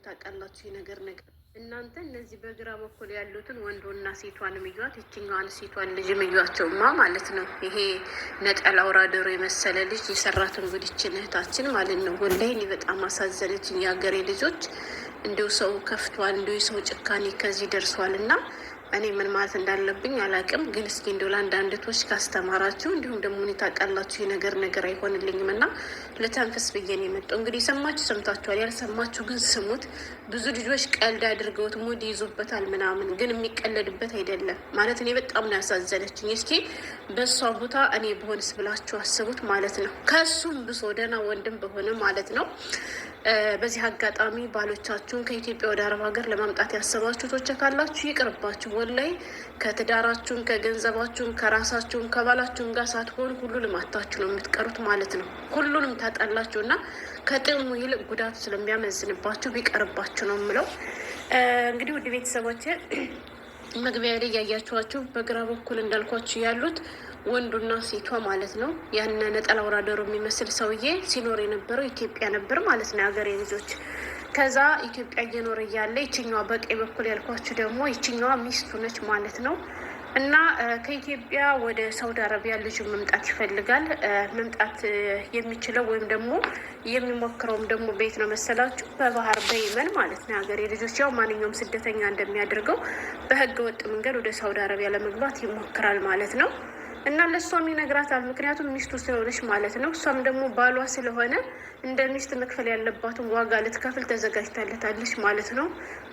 ታውቃላችሁ ነገር እናንተ እነዚህ በግራ በኩል ያሉትን ወንዶና ሴቷን ምያት ይችኛዋን ሴቷን ልጅ ምያቸውማ ማለት ነው። ይሄ ነጠላ አውራደሮ የመሰለ ልጅ የሰራትን ጉድችን እህታችን ማለት ነው። ወላሂ እኔ በጣም አሳዘነችኝ። የሀገሬ ልጆች እንዲሁ ሰው ከፍቷል፣ እንዲሁ ሰው ጭካኔ ከዚህ ደርሷል። እና እኔ ምን ማለት እንዳለብኝ አላውቅም። ግን እስኪ እንዲሁ ለአንዳንድቶች ካስተማራችሁ እንዲሁም ደግሞ ሁኔታ ቃላችሁ ነገር አይሆንልኝም እና ለተንፈስ ብዬ ነው የመጣው። እንግዲህ የሰማችሁ ሰምታችኋል፣ ያልሰማችሁ ግን ስሙት። ብዙ ልጆች ቀልድ አድርገውት ሙድ ይዙበታል ምናምን፣ ግን የሚቀለድበት አይደለም ማለት እኔ በጣም ነው ያሳዘነችኝ። እስኪ በእሷ ቦታ እኔ በሆንስ ብላችሁ አስቡት ማለት ነው። ከሱም ብሶ ደህና ወንድም በሆነ ማለት ነው። በዚህ አጋጣሚ ባሎቻችሁን ከኢትዮጵያ ወደ አረብ ሀገር ለማምጣት ያሰባችሁ ቶች ካላችሁ ይቅርባችሁ። ወላይ ከትዳራችሁን፣ ከገንዘባችሁን፣ ከራሳችሁን፣ ከባላችሁን ጋር ሳትሆኑ ሁሉንም አታችሁ ነው የምትቀሩት ማለት ነው። ሁሉንም ታጣላችሁ እና ከጥቅሙ ይልቅ ጉዳቱ ስለሚያመዝንባችሁ ቢቀርባችሁ ነው የምለው። እንግዲህ ውድ ቤተሰቦች መግቢያ ላይ ያያችኋችሁ በግራ በኩል እንዳልኳችሁ ያሉት ወንዱና ሴቷ ማለት ነው። ያን ነጠላ አውራደሮ የሚመስል ሰውዬ ሲኖር የነበረው ኢትዮጵያ ነበር ማለት ነው፣ የሀገሬ ልጆች። ከዛ ኢትዮጵያ እየኖረ እያለ ይችኛዋ በቀኝ በኩል ያልኳችሁ ደግሞ ይችኛዋ ሚስቱ ነች ማለት ነው። እና ከኢትዮጵያ ወደ ሳውዲ አረቢያ ልጁ መምጣት ይፈልጋል። መምጣት የሚችለው ወይም ደግሞ የሚሞክረውም ደግሞ ቤት ነው መሰላችሁ፣ በባህር በየመን ማለት ነው። ሀገሬ ልጆች ያው ማንኛውም ስደተኛ እንደሚያደርገው በህገ ወጥ መንገድ ወደ ሳውዲ አረቢያ ለመግባት ይሞክራል ማለት ነው። እና ለእሷም ይነግራታል፣ ምክንያቱም ሚስቱ ስለሆነች ማለት ነው። እሷም ደግሞ ባሏ ስለሆነ እንደ ሚስት መክፈል ያለባትን ዋጋ ልትከፍል ተዘጋጅታለታለች ማለት ነው።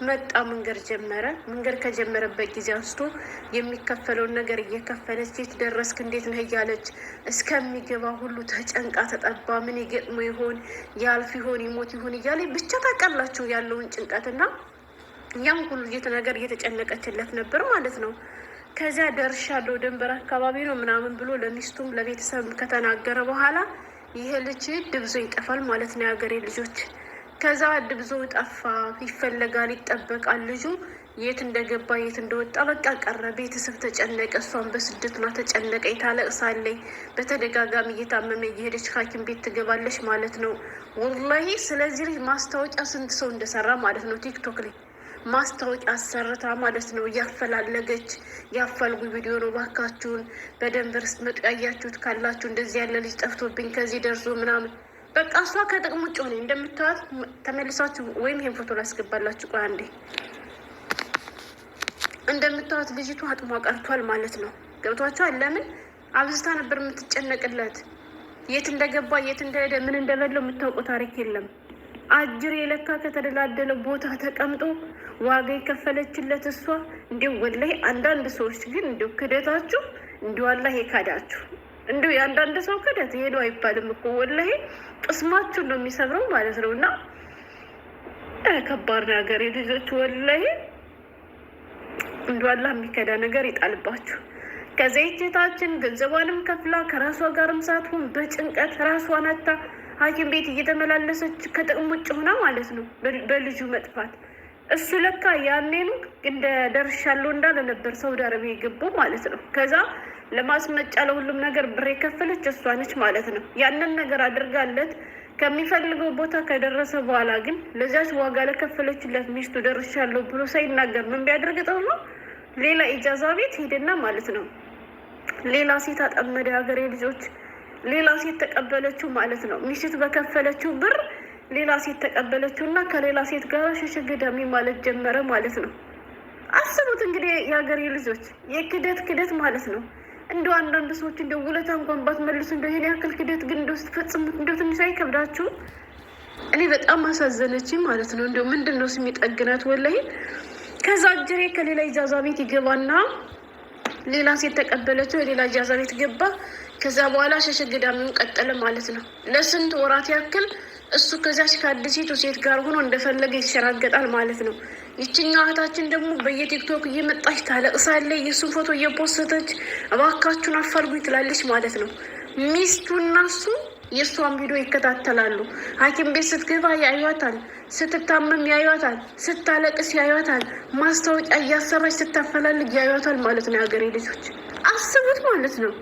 መጣ፣ መንገድ ጀመረ። መንገድ ከጀመረበት ጊዜ አንስቶ የሚከፈለውን ነገር እየከፈለች የት ደረስክ እንዴት ነህ እያለች እስከሚገባ ሁሉ ተጨንቃ ተጠባ። ምን ይገጥሞ ይሆን ያልፍ ይሆን ይሞት ይሆን እያለ ብቻ ታውቃላችሁ ያለውን ጭንቀትና ያም ሁሉ ነገር እየተጨነቀችለት ነበር ማለት ነው። ከዚያ ደርሻለሁ ድንበር አካባቢ ነው ምናምን ብሎ ለሚስቱም ለቤተሰብ ከተናገረ በኋላ ይሄ ልጅ ድብዞ ይጠፋል ማለት ነው፣ የሀገሬ ልጆች። ከዛ ድብዞ ጠፋ፣ ይፈለጋል፣ ይጠበቃል። ልጁ የት እንደገባ የት እንደወጣ በቃ ቀረ። ቤተሰብ ተጨነቀ፣ እሷን በስደትና ተጨነቀ፣ ታለቅሳለች። በተደጋጋሚ እየታመመ እየሄደች ሐኪም ቤት ትገባለች ማለት ነው። ወላሂ ስለዚህ ልጅ ማስታወቂያ ስንት ሰው እንደሰራ ማለት ነው ቲክቶክ ላይ ማስታወቂያ አሰርታ ማለት ነው። እያፈላለገች ያፋልጉ ቪዲዮ ነው ባካችሁን፣ በደንብ ስትመጡ ያያችሁት ካላችሁ እንደዚህ ያለ ልጅ ጠፍቶብኝ ከዚህ ደርሶ ምናምን በቃ እሷ ከጥቅም ውጭ ሆነ። እንደምታዩት ተመልሳችሁ ወይም ይሄን ፎቶ ላስገባላችሁ። ቆይ አንዴ። እንደምታዩት ልጅቱ አጥሟ ቀርቷል ማለት ነው። ገብቷችኋል? ለምን አብዝታ ነበር የምትጨነቅለት። የት እንደገባ የት እንደሄደ ምን እንደበለው የምታውቀው ታሪክ የለም። አጅር የለካ ከተደላደለ ቦታ ተቀምጦ ዋጋ የከፈለችለት እሷ። እንዲሁ ወላሂ አንዳንድ ሰዎች ግን እንዲሁ ክደታችሁ እንዲሁ አላህ የካዳችሁ። እንዲሁ የአንዳንድ ሰው ክደት ይሄ ነው አይባልም እኮ ወላሂ ቅስማችሁን ነው የሚሰብረው ማለት ነው። እና ከባድ ነገር የልጆች ወላሂ እንዲሁ አላህ የሚከዳ ነገር ይጣልባችሁ። ከዘይቴታችን ገንዘቧንም ከፍላ ከራሷ ጋርም ሳትሆን በጭንቀት ራሷን አታ ሐኪም ቤት እየተመላለሰች ከጥቅም ውጭ ሆና ማለት ነው በልጁ መጥፋት። እሱ ለካ ያኔኑ እንደ ደርሻለሁ እንዳለ ነበር ሳውዲ አረቢያ የገባው ማለት ነው። ከዛ ለማስመጫ ለሁሉም ነገር ብር የከፈለች እሷ ነች ማለት ነው። ያንን ነገር አድርጋለት ከሚፈልገው ቦታ ከደረሰ በኋላ ግን ለዛች ዋጋ ለከፈለችለት ሚስቱ ደርሻለሁ ብሎ ሳይናገር ምን ቢያደርግ ጥሩ ነው? ሌላ ኢጃዛ ቤት ሄደና ማለት ነው ሌላ ሴት አጠመደ። ሀገሬ ልጆች ሌላ ሴት ተቀበለችው ማለት ነው። ሚስት በከፈለችው ብር ሌላ ሴት ተቀበለችው እና ከሌላ ሴት ጋር ሸሸገዳሚ ማለት ጀመረ ማለት ነው። አስቡት እንግዲህ የሀገሬ ልጆች የክደት ማለት ነው። እንደው አንዳንድ ሰዎች እንደው ውለታ እንኳን ባትመልሱ እንደው ይሄን ያክል ክደት ግን እንደው ስትፈጽሙት እንደው ትንሽ አይከብዳችሁ? እኔ በጣም አሳዘነችኝ ማለት ነው። እንደው ምንድን ነው ስም ይጠግናት ወላሂ። ከዛ እጅሬ ከሌላ ኢጃዛ ቤት ይገባና ሌላ ሴት ተቀበለችው፣ የሌላ ኢጃዛ ቤት ገባ። ከዛ በኋላ ሸሸገዳሚውን ቀጠለ ማለት ነው። ለስንት ወራት ያክል እሱ ከዚያች ከአዲሲቱ ሴት ጋር ሆኖ እንደፈለገ ይሸራገጣል ማለት ነው። ይችኛው እህታችን ደግሞ በየቲክቶክ እየመጣች ታለቅሳለች፣ የእሱን ፎቶ እየፖስተች እባካችሁን አፋልጉኝ ትላለች ማለት ነው። ሚስቱና እሱ የእሷን ቪዲዮ ይከታተላሉ። ሐኪም ቤት ስትገባ ያዩታል፣ ስትታመም ያዩታል፣ ስታለቅስ ያዩታል፣ ማስታወቂያ እያሰራች ስታፈላልግ ያዩታል ማለት ነው። የሀገሬ ልጆች አስቡት ማለት ነው።